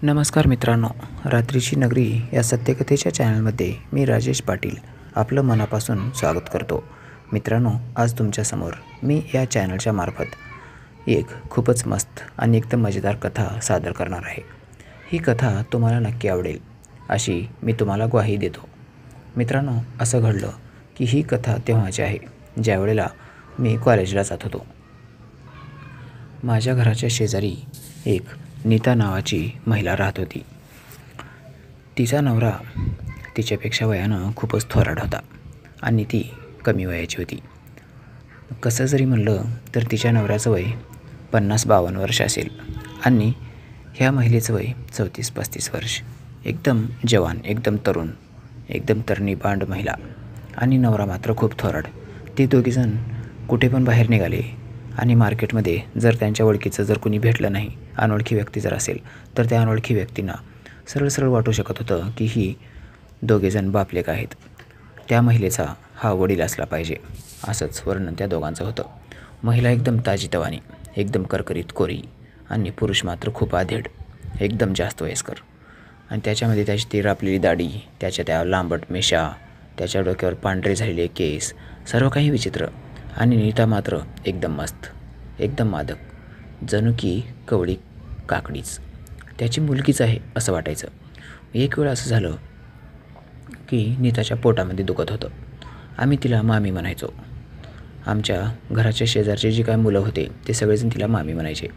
नमस्कार मित्रांनो, रात्रीची नगरी या सत्यकथेच्या चॅनलमध्ये मी राजेश पाटील आपलं मनापासून स्वागत करतो. मित्रांनो, आज तुमच्यासमोर मी या चॅनलच्या मार्फत एक खूपच मस्त आणि एकदम मजेदार कथा सादर करणार आहे. ही कथा तुम्हाला नक्की आवडेल अशी मी तुम्हाला ग्वाही देतो. मित्रांनो, असं घडलं की ही कथा तेव्हाची आहे ज्यावेळेला मी कॉलेजला जात होतो. माझ्या घराच्या शेजारी एक नीता नावाची महिला राहत होती. तिचा नवरा तिच्यापेक्षा वयानं खूपच थोराड होता आणि ती कमी वयाची होती. कसं जरी म्हणलं तर तिच्या नवऱ्याचं वय 50-52 वर्ष असेल आणि ह्या महिलेचं वय 34-35 वर्ष. एकदम जवान, एकदम तरुण, एकदम तरणीपांड महिला आणि नवरा मात्र खूप थोराड. ते दोघीजण कुठे पण बाहेर निघाले आणि मार्केटमध्ये जर त्यांच्या ओळखीचं जर कुणी भेटलं नाही, अनोळखी व्यक्ती जर असेल, तर त्या अनोळखी व्यक्तींना सरळ सरळ वाटू शकत होतं की ही दोघेजण बापलेक आहेत. त्या महिलेचा हा वडील असला पाहिजे असंच वर्णन त्या दोघांचं होतं. महिला एकदम ताजीतवानी, एकदम करकरीत कोरी आणि पुरुष मात्र खूप आधेड, एकदम जास्त वयस्कर. आणि त्याच्यामध्ये त्याची ती रापलेली दाढी, त्याच्या त्या लांबट मिशा, त्याच्या डोक्यावर पांढरे झालेले केस, सर्व काही विचित्र. आणि नीता मात्र एकदम मस्त, एकदम मादक, जणू की कवळी काकडीच, त्याची मुलगीच आहे असं वाटायचं. एक वेळ असं झालं की नीताच्या पोटामध्ये दुखत होतं. आम्ही तिला मामी म्हणायचो. आमच्या घराच्या शेजारचे जी काय मुलं होते ते सगळेजण तिला मामी म्हणायचे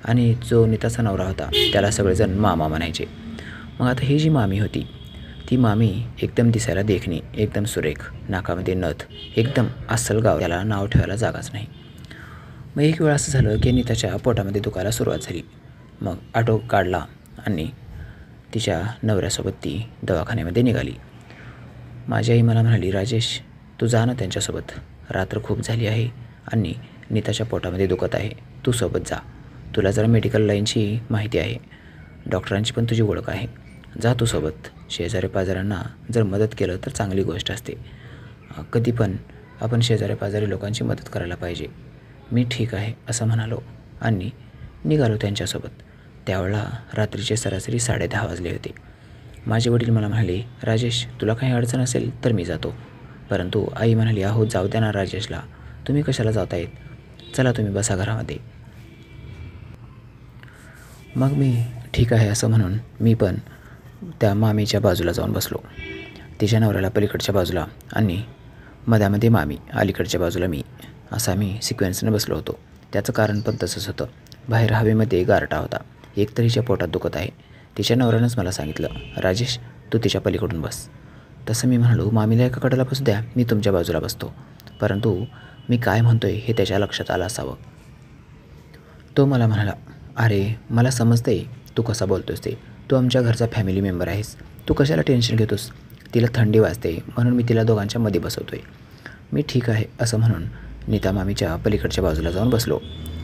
आणि जो नीताचा नवरा होता त्याला सगळेजण मामा म्हणायचे. मग आता ही जी मामी होती ती मामी एकदम दिसायला देखणी, एकदम सुरेख, नाकामध्ये नथ, एकदम अस्सल गाव, त्याला नाव ठेवायला जागाच नाही. मग एक वेळ असं झालं की नीताच्या पोटामध्ये दुखायला सुरुवात झाली. मग ऑटो काढला आणि तिच्या नवऱ्यासोबत ती दवाखान्यामध्ये निघाली. माझी आई मला म्हणाली, राजेश तू जा ना त्यांच्यासोबत, रात्र खूप झाली आहे आणि नीताच्या पोटामध्ये दुखत आहे, तू सोबत जा, तुला जरा मेडिकल लाईनची माहिती आहे, डॉक्टरांची पण तुझी ओळख आहे, जा तू सोबत. शेजारी पाजाऱ्यांना जर मदत केलं तर चांगली गोष्ट असते. कधी पण आपण शेजारी पाजारी लोकांची मदत करायला पाहिजे. मी ठीक आहे असं म्हणालो आणि निघालो त्यांच्यासोबत. त्यावेळेला रात्रीचे सरासरी 10:30 वाजले होते. माझे वडील मला म्हणाले, राजेश तुला काही अडचण असेल तर मी जातो. परंतु आई म्हणाली, अहो जाऊ द्या ना राजेशला, तुम्ही कशाला जातायत, चला तुम्ही बसा घरामध्ये. मग मी ठीक आहे असं म्हणून मी पण त्या मामीच्या बाजूला जाऊन बसलो. तिच्या नवऱ्याला पलीकडच्या बाजूला आणि मध्यामध्ये मामी, अलीकडच्या बाजूला मी, असं आम्ही सिक्वेन्सने बसलो होतो. त्याचं कारण पण तसंच होतं. बाहेर हवेमध्ये गारठा होता. एक तर हिच्या पोटात दुखत आहे. तिच्या नवऱ्यानंच मला सांगितलं, राजेश तू तिच्या पलीकडून बस. तसं मी म्हणालो, मामीला एका कडेला बसू द्या, मी तुमच्या बाजूला बसतो. परंतु मी काय म्हणतोय हे त्याच्या लक्षात आलं असावं. तो मला म्हणाला, अरे मला समजतंय तू कसा बोलतोस ते, तू आमच्या घरचा फॅमिली मेंबर आहेस, तू कशाला टेन्शन घेतोस, तिला थंडी वाजते म्हणून मी तिला दोघांच्या मध्ये बसवतोय. मी ठीक आहे असं म्हणून नीता मामीच्या पलीकडच्या बाजूला जाऊन बसलो.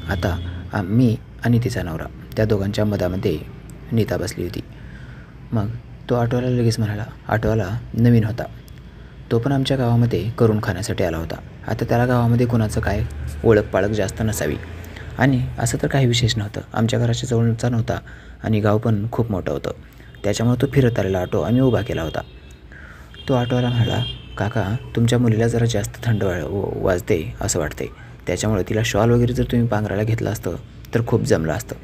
आता मी आणि तिचा नवरा, त्या दोघांच्या मधामध्ये नीता बसली होती. मग तो ऑटोवाला लगेच म्हणाला, ऑटोवाला नवीन होता, तो पण आमच्या गावामध्ये करून खाण्यासाठी आला होता. आता त्याला गावामध्ये कोणाचं काय ओळख पाळख जास्त नसावी आणि असं तर काही विशेष नव्हतं, आमच्या घराच्या जवळचा नव्हता आणि गाव पण खूप मोठं होतं, त्याच्यामुळे तो फिरत आलेला ऑटो आम्ही उभा केला होता. तो ऑटोवाला म्हणाला, काका तुमच्या मुलीला जरा जास्त थंड वाजते असं वाटते, त्याच्यामुळे तिला शॉल वगैरे जर तुम्ही पांघरायला घेतलं असतं तर खूप जमलं असतं.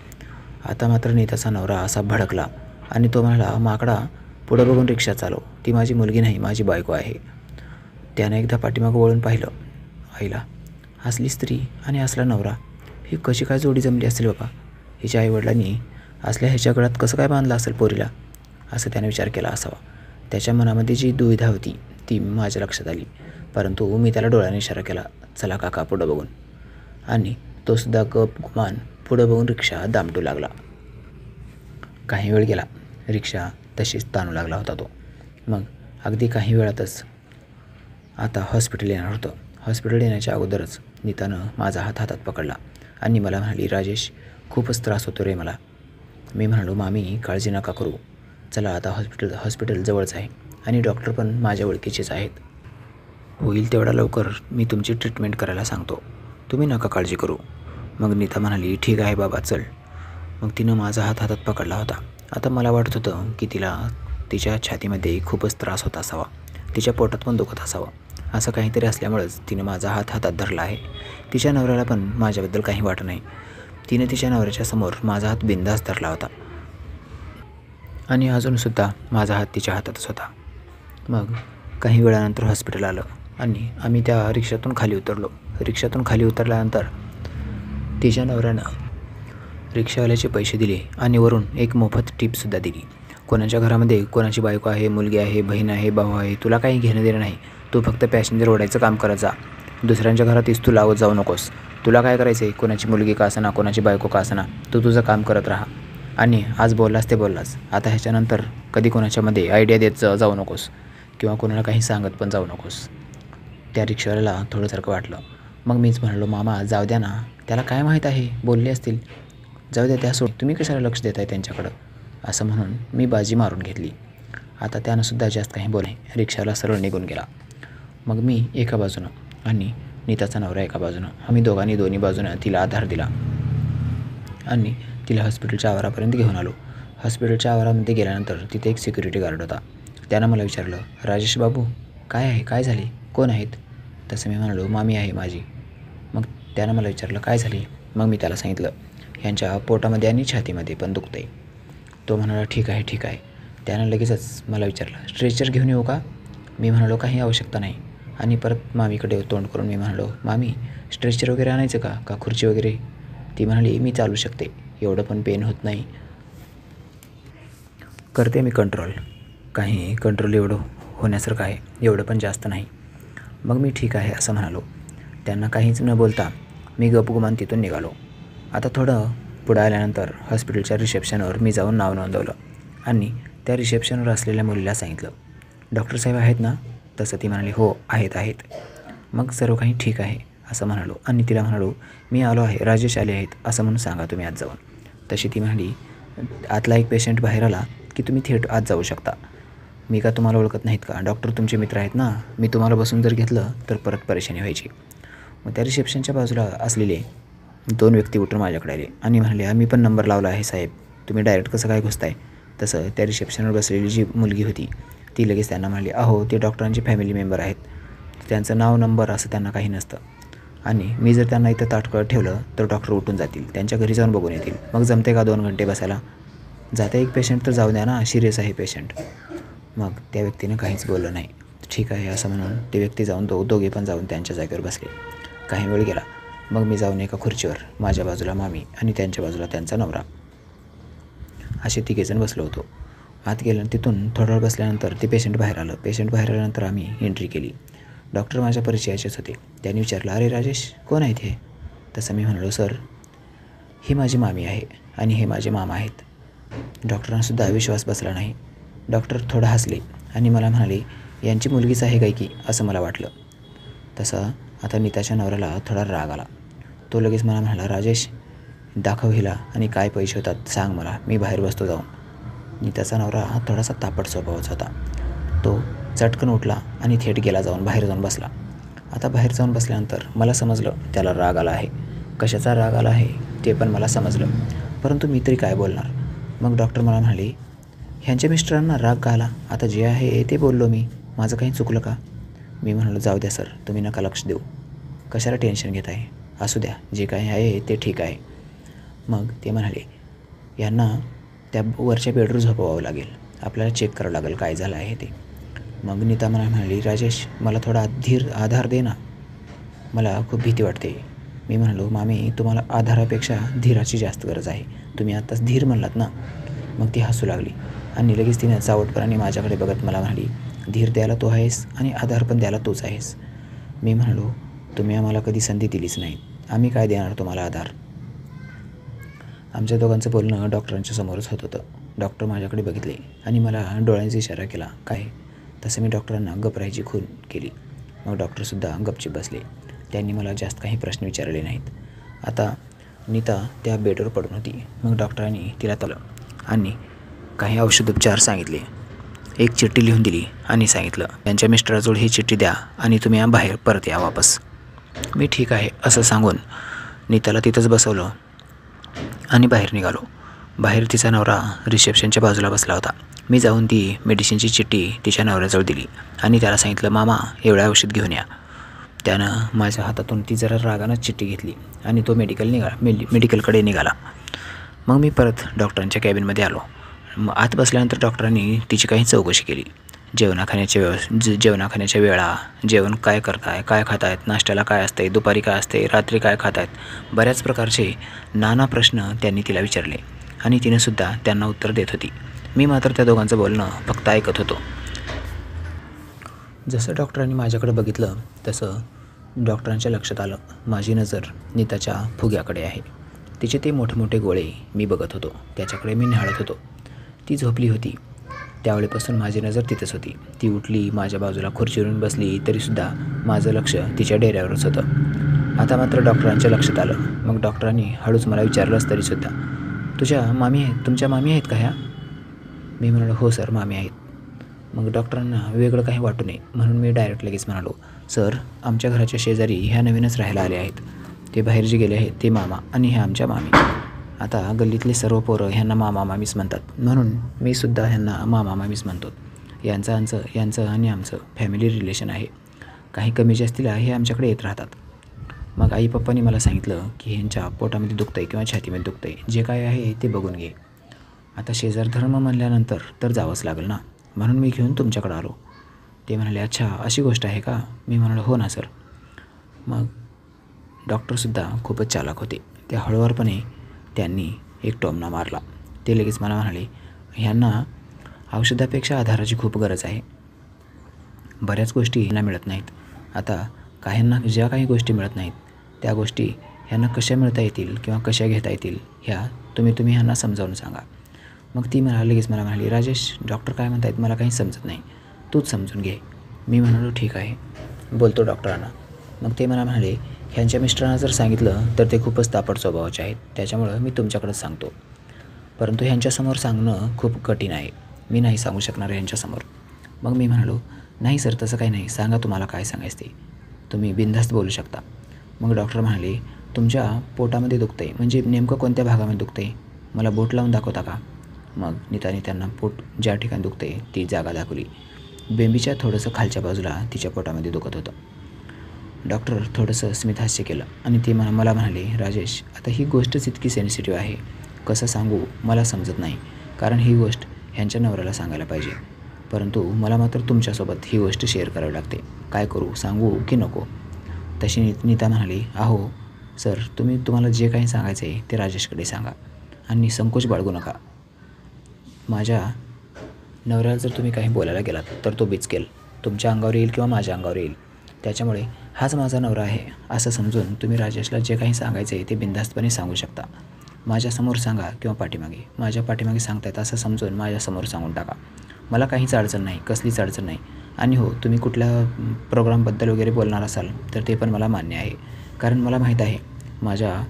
आता मात्र नीताचा नवरा असा भडकला आणि तो म्हणाला, माकडा पुढं बघून रिक्षा चालव, ती माझी मुलगी नाही माझी बायको आहे. त्यानं एकदा पाठीमागं वळून पाहिलं. आईला, असली स्त्री आणि असला नवरा, ही कशी काय जोडी जमली असेल बाबा. हिच्या आईवडिलांनी असल्या ह्याच्या गळ्यात कसं काय बांधलं असेल पोरीला, असं त्याने विचार केला असावा. त्याच्या मनामध्ये जी दुविधा होती ती माझ्या लक्षात आली. परंतु मी त्याला डोळ्याने इशारा केला, चला काका पुढं बघून, आणि तो सुद्धा गप गुमान पुढं बघून रिक्षा दामटू लागला. काही वेळ गेला, रिक्षा तशीच ताणू लागला होता तो. मग अगदी काही वेळातच आता हॉस्पिटल येणार होतं. हॉस्पिटल येण्याच्या अगोदरच नीतानं माझा हात हातात पकडला आणि मला म्हणाली, राजेश खूपच त्रास होतो रे मला. मी म्हणालो, मामी काळजी नका करू, चला आता हॉस्पिटल जवळच आहे आणि डॉक्टर पण माझ्या ओळखीचेच आहेत, होईल तेवढा लवकर मी तुमची ट्रीटमेंट करायला सांगतो, तुम्ही नका काळजी करू. मग नीता म्हणाली, ठीक आहे बाबा चल. मग तिनं माझा हात हातात पकडला होता आता मला वाटत होतं की तिला तिच्या छातीमध्ये खूपच त्रास होत असावा, तिच्या पोटात पण दुखत असावं. असं काहीतरी असल्यामुळंच तिने माझा हात हातात धरला आहे. तिच्या नवऱ्याला पण माझ्याबद्दल काही वाटत नाही. तिने तिच्या नवऱ्याच्या समोर माझा हात बिनधास्त धरला होता आणि अजूनसुद्धा माझा हात तिच्या हातातच होता. मग काही वेळानंतर हॉस्पिटल आलं आणि आम्ही त्या रिक्षातून खाली उतरलो. रिक्षातून खाली उतरल्यानंतर तिच्या नवऱ्यानं रिक्षावाल्याचे पैसे दिले आणि वरून एक मोफत टिपसुद्धा दिली. कोणाच्या घरामध्ये कोणाची बायको आहे, मुलगी आहे, बहीण आहे, भाऊ आहे, तुला काही घेणं देणं नाही. तू फक्त पॅसेंजर ओढायचं काम करत जा. दुसऱ्यांच्या घरात तू लावत जाऊ नकोस. तुला काय करायचं आहे, कोणाची मुलगी का असेना, कोणाची बायको का असेना, तू तुझं काम करत राहा. आणि आज बोललास ते बोललास. आता ह्याच्यानंतर कधी कोणाच्यामध्ये आयडिया देत जाऊ नकोस किंवा कोणाला काही सांगत पण जाऊ नकोस. त्या रिक्षावाल्याला थोडंसारखं वाटलं. मग मीच म्हणालो, मामा जाऊ द्या ना, त्याला काय माहीत आहे, बोलले असतील, जाऊ द्या, त्या सोड, तुम्ही कशाला लक्ष देत आहे त्यांच्याकडं, असं म्हणून मी बाजी मारून घेतली. आता त्यानंसुद्धा जास्त काही बोलले. रिक्षावाला सरळ निघून गेला. मग मी एका बाजूनं आणि नीताचा नवरा एका बाजूनं, आम्ही दोघांनी दोन्ही बाजूनं तिला आधार दिला आणि तिला हॉस्पिटलच्या आवारापर्यंत घेऊन आलो. हॉस्पिटलच्या आवारामध्ये गेल्यानंतर तिथे एक सिक्युरिटी गार्ड होता. त्यानं मला विचारलं, राजेश बाबू काय आहे, काय झाले, कोण आहेत? तसं मी म्हणालो, मामी आहे माझी. मग त्यानं मला विचारलं, काय झाले? मग मी त्याला सांगितलं, ह्यांच्या पोटामध्ये आणि छातीमध्ये पण दुखतं आहे. तो म्हणाला, ठीक आहे ठीक आहे. त्यानं लगेचच मला विचारलं, स्ट्रेचर घेऊन येऊ का? मी म्हणालो, काही आवश्यकता नाही. आणि परत मामीकडे तोंड करून मी म्हणालो, मामी स्ट्रेचर वगैरे आणायचं का खुर्ची वगैरे? ती म्हणाली, मी चालू शकते, एवढं पण पेन होत नाही, करते मी कंट्रोल, काही कंट्रोल एवढं होण्यासारखं आहे, एवढं पण जास्त नाही. मग मी ठीक आहे असं म्हणालो. त्यांना काहीच न बोलता मी गपगुमान तिथून निघालो. आता थोडं पुढं आल्यानंतर हॉस्पिटलच्या रिसेप्शनवर मी जाऊन नाव नोंदवलं आणि त्या रिसेप्शनवर असलेल्या मुलीला सांगितलं, डॉक्टर साहेब आहेत ना? तसं ती म्हणाली, हो आहेत. मग सर्व काही ठीक आहे असं म्हणालो आणि तिला म्हणालो, मी आलो आहे, राजेश आले आहेत असं म्हणून सांगा तुम्ही आत जाऊन. तशी ती म्हणाली, आतला एक पेशंट बाहेर आला की तुम्ही थेट आत जाऊ शकता. मी का तुम्हाला ओळखत नाहीत का? डॉक्टर तुमचे मित्र आहेत ना, मी तुम्हाला बसून जर घेतलं तर परत परेशानी व्हायची. मग त्या रिसेप्शनच्या बाजूला असलेले 2 व्यक्ती उठून माझ्याकडे आले आणि म्हणाले, आम्ही पण नंबर लावला आहे साहेब, तुम्ही डायरेक्ट कसं काय घुसताय? तसं त्या रिसेप्शनवर बसलेली जी मुलगी होती ती लगेच त्यांना म्हणाली, अहो ते डॉक्टरांचे फॅमिली मेंबर आहेत, त्यांचं नाव नंबर असं त्यांना काही नसतं आणि मी जर त्यांना इथं ताटकळत ठेवलं तर डॉक्टर उठून जातील, त्यांच्या घरी जाऊन बघून येतील. मग जमते का 2 घंटे बसायला? जाते एक पेशंट तर जाऊ द्या ना, सिरियस आहे पेशंट. मग त्या व्यक्तीने काहीच बोललं नाही. ठीक आहे असं म्हणून ते व्यक्ती जाऊन दोघे पण जाऊन त्यांच्या जागेवर बसले. काही वेळ गेला. मग मी जाऊन एका खुर्चीवर, माझ्या बाजूला मामी आणि त्यांच्या बाजूला त्यांचा नवरा, असे तिघेजण बसलो होतो. आत गेलं, तिथून थोडा वेळ बसल्यानंतर ते पेशंट बाहेर आलं. पेशंट बाहेर आल्यानंतर आम्ही एंट्री केली. डॉक्टर माझ्या परिचयाचेच होते. त्यांनी विचारलं, अरे राजेश कोण आहेत हे? तसं मी म्हणालो, सर ही माझी मामी आहे आणि हे माझे मामा आहेत. डॉक्टरांनासुद्धा विश्वास बसला नाही. डॉक्टर थोडं हसले आणि मला म्हणाले, यांची मुलगीच आहे काय की, असं मला वाटलं. तसं आता नीताच्या नवऱ्याला थोडा राग आला. तो लगेच मला म्हणाला, राजेश दाखव हिला आणि काय पैसे होतात सांग मला, मी बाहेर बसतो जाऊन. नीताचा नवरा हा थोडासा तापट स्वभावाचा होता. तो चटकन उठला आणि थेट गेला, बाहेर जाऊन बसला. आता बाहेर जाऊन बसल्यानंतर मला समजलं त्याला राग आला आहे. कशाचा राग आला आहे ते पण मला समजलं, परंतु मी तरी काय बोलणार. मग डॉक्टर मला म्हणाले, ह्यांच्या मिस्टरांना राग का आला? आता जे आहे ते बोललो मी, माझं काही चुकलं का? मी म्हणालो, जाऊ द्या सर, तुम्ही नका लक्ष देऊ, कशाला टेन्शन घेत आहे, असू द्या, जे काही आहे ते ठीक आहे. मग ते म्हणाले, यांना त्या वरच्या बेडरूम झोपवावं लागेल, आपल्याला चेक करावं लागेल काय झालं आहे ते. मग नीता मला म्हणाली, राजेश मला थोडा आधार दे ना, मला खूप भीती वाटते. मी म्हणालो, मामी तुम्हाला आधारापेक्षा धीराची जास्त गरज आहे, तुम्ही आत्ताच धीर म्हणलात ना. मग ती हसू लागली आणि लगेच तिने चावटपणाने माझ्याकडे बघत मला म्हणाली, धीर द्यायला तू आहेस आणि आधार पण द्यायला तूच आहेस. मी म्हणालो, तुम्ही आम्हाला कधी संधी दिलीच नाही, आम्ही काय देणार तुम्हाला आधार? आमच्या दोघांचं बोलणं डॉक्टरांच्या समोरच होत होतं. डॉक्टर माझ्याकडे बघितले आणि मला डोळ्यांचा इशारा केला, काय? तसं मी डॉक्टरांना गप राहायची खूण केली. मग डॉक्टरसुद्धा गपचीप बसले. त्यांनी मला जास्त काही प्रश्न विचारले नाहीत. आता नीता त्या बेडवर पडून होती. मग डॉक्टरांनी तिला तलं आणि काही औषधोपचार सांगितले. एक चिठ्ठी लिहून दिली आणि सांगितलं, त्यांच्या मिस्टराजवळ ही चिठ्ठी द्या आणि तुम्ही बाहेर परत या वापस. मी ठीक आहे असं सांगून नीताला तिथंच बसवलं आणि बाहेर निघालो. बाहेर तिचा नवरा रिसेप्शनच्या बाजूला बसला होता. मी जाऊन ती मेडिसिनची चिठ्ठी तिच्या नवऱ्याजवळ दिली आणि त्याला सांगितलं, मामा एवढं औषध घेऊन या. त्यानं माझ्या हातातून ती जरा रागानंच चिठ्ठी घेतली आणि तो मेडिकलकडे निघाला. मग मी परत डॉक्टरांच्या कॅबिनमध्ये आलो. आत बसल्यानंतर डॉक्टरांनी तिची काही चौकशी केली. जेवणाखाण्याच्या वेळा, जेवण काय करताय, काय खातायत, नाश्त्याला काय असते, दुपारी काय असते, रात्री काय खातायत, बऱ्याच प्रकारचे नाना प्रश्न त्यांनी तिला विचारले आणि तिनेसुद्धा त्यांना उत्तर देत होती. मी मात्र त्या दोघांचं बोलणं फक्त ऐकत होतो. जसं डॉक्टरांनी माझ्याकडे बघितलं तसं डॉक्टरांच्या लक्षात आलं माझी नजर नीताच्या फुग्याकडे आहे. तिचे ते मोठमोठे गोळे मी बघत होतो, त्याच्याकडे मी निहाळत होतो. ती झोपली होती. त्यावेळेपासून माझी नजर तिथेच होती. ती उठली, माझ्या बाजूला खुर्चीवरून बसली तरीसुद्धा माझं लक्ष तिच्या डेऱ्यावरच होतं. आता मात्र डॉक्टरांच्या लक्षात आलं. मग डॉक्टरांनी हळूच मला विचारलंच तरीसुद्धा, तुमच्या मामी आहेत का ह्या? मी म्हणालो, हो सर, मामी आहेत. मग डॉक्टरांना वेगळं काही वाटू नये म्हणून मी डायरेक्ट लगेच म्हणालो, सर, आमच्या घराच्या शेजारी ह्या नवीनच राहायला आले आहेत. ते बाहेर जे गेले आहेत ते मामा आणि ह्या आमच्या मामी. आता गल्लीतले सर्व पोरं ह्यांना मामा मामीच म्हणतात, म्हणून मी सुद्धा ह्यांना मामा मामीच म्हणतो. यांचं आणि आमचं फॅमिली रिलेशन आहे. काही कमी जास्तीला हे आमच्याकडे येत राहतात. मग आई पप्पांनी मला सांगितलं की ह्यांच्या पोटामध्ये दुखतं आहे किंवा छातीमध्ये दुखतं आहे, जे काय आहे ते बघून घे. आता शेजार धर्म म्हणल्यानंतर तर जावंच लागेल ना, म्हणून मी घेऊन तुमच्याकडं आलो. ते म्हणाले, अच्छा अशी गोष्ट आहे का? मी म्हणालो, हो ना सर. मग डॉक्टरसुद्धा खूपच चालाक होते. त्या हळुवारपणे त्यांनी एक टोमणा मारला. ते लगेच मला म्हणाले, ह्यांना औषधापेक्षा आधाराची खूप गरज आहे. बऱ्याच गोष्टी ह्यांना मिळत नाहीत. आता काहींना ज्या काही गोष्टी मिळत नाहीत त्या गोष्टी ह्यांना कशा मिळता येतील किंवा कशा घेता येतील ह्या तुम्ही ह्यांना समजावून सांगा. मग ती लगेच मला म्हणाली, राजेश, डॉक्टर काय म्हणत आहेत मला काही समजत नाही, तूच समजून घे. मी म्हणालो, ठीक आहे, बोलतो डॉक्टरांना. मग ते मला म्हणाले, ह्यांच्या मिस्टरांना जर सांगितलं तर ते खूपच तापट स्वभावाचे आहेत, त्याच्यामुळं मी तुमच्याकडेच सांगतो. परंतु ह्यांच्यासमोर सांगणं खूप कठीण आहे, मी नाही सांगू शकणार ह्यांच्यासमोर. मग मी म्हणालो, नाही सर, तसं काही नाही, सांगा तुम्हाला काय सांगायचं ते, तुम्ही बिनधास्त बोलू शकता. मग डॉक्टर म्हणाले, तुमच्या पोटामध्ये दुखतं आहे, म्हणजे नेमकं कोणत्या भागामध्ये दुखतं आहे, मला बोट लावून दाखवता का? मग नीताने त्यांना पोट ज्या ठिकाणी दुखते ती जागा दाखवली. बेंबीच्या थोडंसं खालच्या बाजूला तिच्या पोटामध्ये दुखत होतं. डॉक्टर थोडंसं स्मितहास्य केलं आणि ते मला म्हणाले, राजेश, आता ही गोष्टच इतकी सेन्सिटिव्ह आहे, कसं सांगू मला समजत नाही, कारण ही गोष्ट ह्यांच्या नवऱ्याला सांगायला पाहिजे, परंतु मला मात्र तुमच्यासोबत ही गोष्ट शेअर करावी लागते. काय करू, सांगू की नको? तशी नीता म्हणाली, अहो सर, तुम्हाला जे काही सांगायचं आहे ते राजेशकडे सांगा आणि संकोच बाळगू नका. माझ्या नवऱ्याला जर तुम्ही काही बोलायला गेलात तर तो बिचकेल, तुमच्या अंगावर येईल किंवा माझ्या अंगावर येईल. त्याच्यामुळे हाच माझा नवरा आहे असं समजून तुम्ही राजेशला जे काही सांगायचं आहे ते बिनधास्तपणे सांगू शकता. माझ्यासमोर सांगा किंवा पाठीमागे, माझ्या पाठीमागे सांगतायत असं समजून माझ्यासमोर सांगून टाका. मला काहीच अडचण नाही, कसलीच अडचण नाही. आणि हो, तुम्ही कुठल्या प्रोग्रामबद्दल वगैरे बोलणार असाल तर ते पण मला मान्य आहे, कारण मला माहीत आहे माझ्या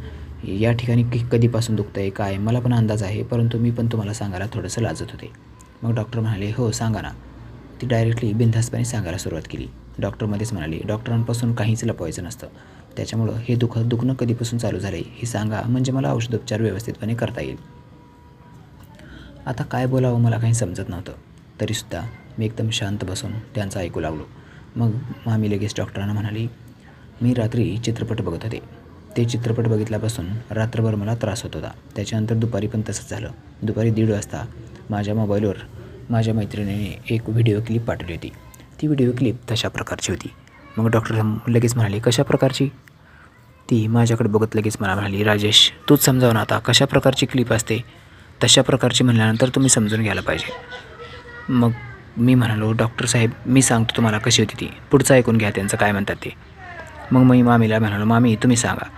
या ठिकाणी कधीपासून दुखतं आहे काय मला पण अंदाज आहे, परंतु मी पण तुम्हाला सांगायला थोडंसं लाजत होते. मग डॉक्टर म्हणाले, हो सांगा ना. ती डायरेक्टली बिनधास्तपणे सांगायला सुरुवात केली. डॉक्टरमध्येच म्हणाली, डॉक्टरांपासून काहीच लपवायचं नसतं, त्याच्यामुळं हे दुखणं कधीपासून चालू झालं आहे हे सांगा, म्हणजे मला औषधोपचार व्यवस्थितपणे करता येईल. आता काय बोलावं मला काही समजत नव्हतं, तरीसुद्धा मी एकदम शांत बसून त्यांचं ऐकू लागलो. मग मामी लगेच डॉक्टरांना म्हणाली, मी रात्री चित्रपट बघत होते, ते चित्रपट बघितल्यापासून रात्रभर मला त्रास होत होता. त्याच्यानंतर दुपारी पण तसंच झालं. दुपारी 1:30 वाजता माझ्या मोबाईलवर माझ्या मैत्रिणीने एक व्हिडिओ क्लिप पाठवली होती. ती व्हिडिओ क्लिप तशा प्रकारची होती. मग डॉक्टर लगेच म्हणाले, कशा प्रकारची? ती माझ्याकडे बघत लगेच मला म्हणाली, राजेश, तूच समजाव ना आता, कशा प्रकारची क्लिप असते? तशा प्रकारची म्हणल्यानंतर तुम्ही समजून घ्यायला पाहिजे. मग मी म्हणालो, डॉक्टर साहेब, मी सांगतो तुम्हाला कशी होती ती, पुढचं ऐकून घ्या त्यांचं काय म्हणतात ते. मग मी मामीला म्हणालो, मामी तुम्ही सांगा.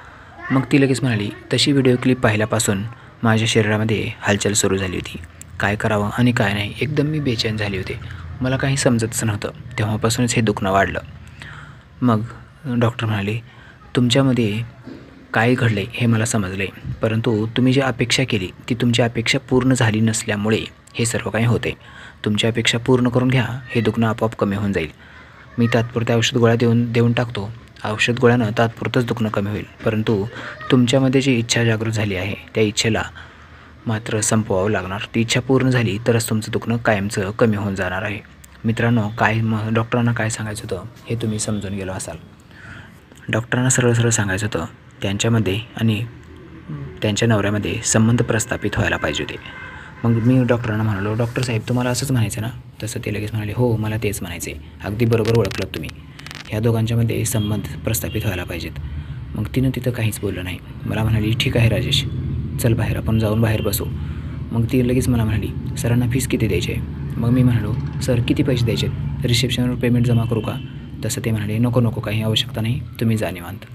मग ती लगेच म्हणाली, तशी व्हिडिओ क्लिप पाहिल्यापासून माझ्या शरीरामध्ये हालचाल सुरू झाली होती. काय करावं आणि काय नाही एकदम मी बेचैन झाले होते. मला काही समजतच नव्हतं. तेव्हापासूनच हे दुखणं वाढलं. मग डॉक्टर म्हणाले, तुमच्यामध्ये काय घडलं आहे हे मला समजलं आहे, परंतु तुम्ही जी अपेक्षा केली ती तुमची अपेक्षा पूर्ण झाली नसल्यामुळे हे सर्व काही होते. तुमची अपेक्षा पूर्ण करून घ्या, हे दुखणं आपोआप कमी होऊन जाईल. मी तात्पुरत्या औषध गोळ्या देऊन टाकतो. औषध गोळ्यानं तात्पुरतंच दुखणं कमी होईल, परंतु तुमच्यामध्ये जी इच्छा जागृत झाली आहे त्या इच्छेला मात्र संपवावं लागणार. ती इच्छा पूर्ण झाली तरच तुमचं दुखणं कायमचं कमी होऊन जाणार आहे. मित्रांनो, डॉक्टरांना काय सांगायचं होतं हे तुम्ही समजून गेलो असाल. डॉक्टरांना सरळ सरळ सांगायचं होतं त्यांच्यामध्ये आणि त्यांच्या नवऱ्यामध्ये संबंध प्रस्थापित व्हायला पाहिजे होते. मग मी डॉक्टरांना म्हणालो, डॉक्टर साहेब तुम्हाला असंच म्हणायचं ना? तसं ते लगेच म्हणाले, हो मला तेच म्हणायचं आहे. अगदी बरोबर ओळखलं तुम्ही. ह्या दोघांच्यामध्ये संबंध प्रस्थापित व्हायला पाहिजेत. मग तिनं तिथं काहीच बोललं नाही. मला म्हणाली, ठीक आहे राजेश, चल बाहेर, आपण जाऊन बाहेर बसू. मग ती लगेच मला म्हणाली, सरांना फीस किती द्यायची आहे? मग मी म्हणालो, सर किती पैसे द्यायचे आहेत? रिसेप्शनवर पेमेंट जमा करू का? तसं ते म्हणाले, नको काही आवश्यकता नाही, तुम्ही जा निवांत,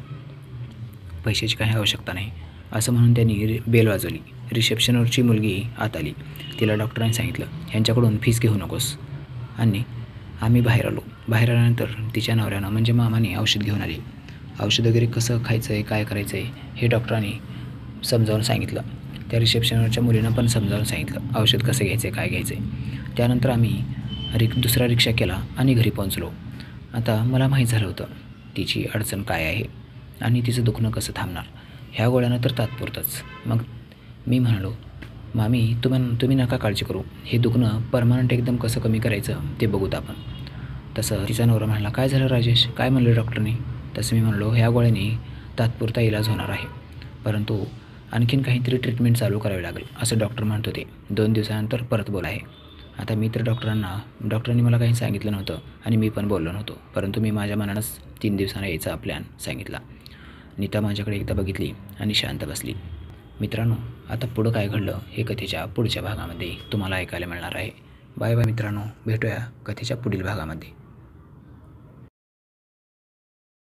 पैशाची काही आवश्यकता नाही. असं म्हणून त्यांनी बेल वाजवली. रिसेप्शनवरची मुलगी आत आली. तिला डॉक्टरांनी सांगितलं, ह्यांच्याकडून फीस घेऊ नकोस. आणि आम्ही बाहेर आलो. बाहेर आल्यानंतर तिच्या नवऱ्यानं म्हणजे मामाने औषध घेऊन आली. औषध वगैरे कसं खायचं आहे, काय करायचं आहे हे डॉक्टरांनी समजावून सांगितलं. त्या रिसेप्शनवरच्या मुलीनं पण समजावून सांगितलं औषध कसं घ्यायचं आहे, काय घ्यायचं आहे. त्यानंतर आम्ही दुसरा रिक्षा केला आणि घरी पोहोचलो. आता मला माहीत झालं होतं तिची अडचण काय आहे आणि तिचं दुखणं कसं थांबणार. ह्या गोळ्यानं तर तात्पुरतंच. मग मी म्हणालो, मामी तुम्ही नका काळजी करू, हे दुखणं परमनंट एकदम कसं कमी करायचं ते बघूत आपण. तसं तिचा नवरा म्हणाला, काय झालं राजेश, काय म्हणलं डॉक्टरने? तसं मी म्हणलो, ह्या गोळ्याने तात्पुरता इलाज होणार आहे, परंतु आणखीन काहीतरी ट्रीटमेंट चालू करावी लागेल असं डॉक्टर म्हणत होते. 2 दिवसानंतर परत बोला आहे. आता मी तर डॉक्टरांनी मला काही सांगितलं नव्हतं आणि मी पण बोललो नव्हतो, परंतु मी माझ्या मनानंच 3 दिवसांना यायचा प्लॅन सांगितला. नीता माझ्याकडे एकदा बघितली आणि शांत बसली. मित्रांनो, आता पुढं काय घडलं हे कथेच्या पुढच्या भागामध्ये तुम्हाला ऐकायला मिळणार आहे. बाय बाय मित्रांनो, भेटूया कथेच्या पुढील भागामध्ये.